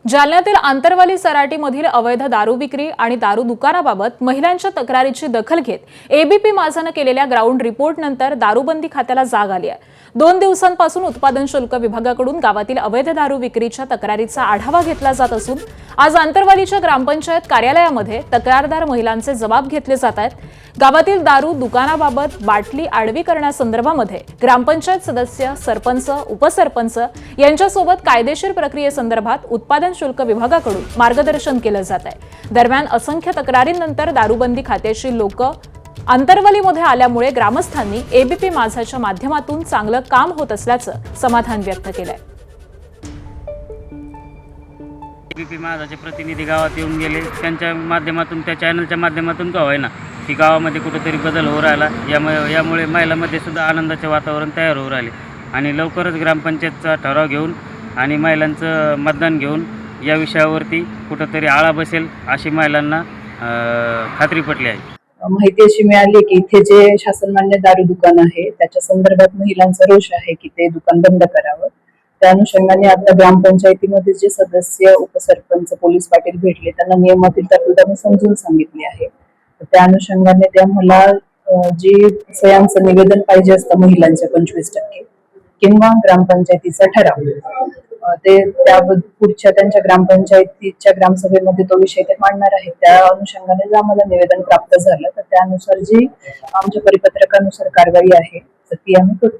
जालन्यातील आंतरवाली सराटीमधील अवैध दारू विक्री आणि दारू दुकानाबाबत महिलांच्या तक्रारीची दखल घेत एबीपी माझानं केलेल्या ग्राउंड रिपोर्टनंतर दारूबंदी खात्याला जाग आली आहे। 2 दिवसांपासून उत्पादन शुल्क विभागाकडून गावातील अवैध दारू विक्रीच्या तक्रारीचा आढावा घेतला जात असून आज आंतरवालीच्या ग्रामपंचायत कार्यालयामध्ये तक्रारदार महिलांचे जबाब घेतले जात आहेत। गावातील दारू दुकानाबाबत बाटली आडवी करण्यासंदर्भामध्ये ग्रामपंचायत सदस्य, सरपंच, उपसरपंच यांच्यासोबत कायदेशीर प्रक्रियेसंदर्भात उत्पादन शुल्क विभागाकडून मार्गदर्शन केलं जात आहे। दरम्यान असंख्य तक्रारींनंतर दारूबंदी खात्याची लोक आंतरवालीमध्ये आल्यामुळे ग्रामस्थांनी एबीपी माझाच्या माध्यमातून चांगलं काम होत असल्याचं समाधान व्यक्त केलंय। एबीपी माझाचे प्रतिनिधी गावात येऊन गेले, त्यांच्या माध्यमातून, त्या चॅनलच्या माध्यमातून का होईना की गावामध्ये कुठेतरी बदल होऊ राहिला। यामुळे महिलांमध्ये सुद्धा आनंदाचे वातावरण तयार होऊ राहिले आणि लवकरच ग्रामपंचायतचा ठराव घेऊन आणि महिलांचं मतदान घेऊन या विषयावरती कुठेतरी आळा बसेल अशी महिलांना खात्री पटली आहे। माहिती अशी मिळाली की इथे जे शासनमान्य दारू दुकान आहे त्याच्या संदर्भात महिलांचा रोष आहे की ते दुकान बंद करावं। त्या अनुषंगाने आता ग्रामपंचायतीमध्ये जे सदस्य, उपसरपंच, पोलीस पाटील भेटले, त्यांना नियमातील तरतुदी समजून सांगितली आहे। त्या अनुषंगाने त्या मला जी सयांचं निवेदन पाहिजे असतं महिलांच्या 25% किंवा ग्रामपंचायतीचा ठराव, ते त्या पुढच्या त्यांच्या ग्रामपंचायतीच्या ग्रामसभेमध्ये तो विषय ते मांडणार आहेत। त्या अनुषंगाने जर आम्हाला निवेदन प्राप्त झालं तर त्यानुसार जी आमच्या परिपत्रकानुसार कारवाई आहे तर ती आम्ही करू।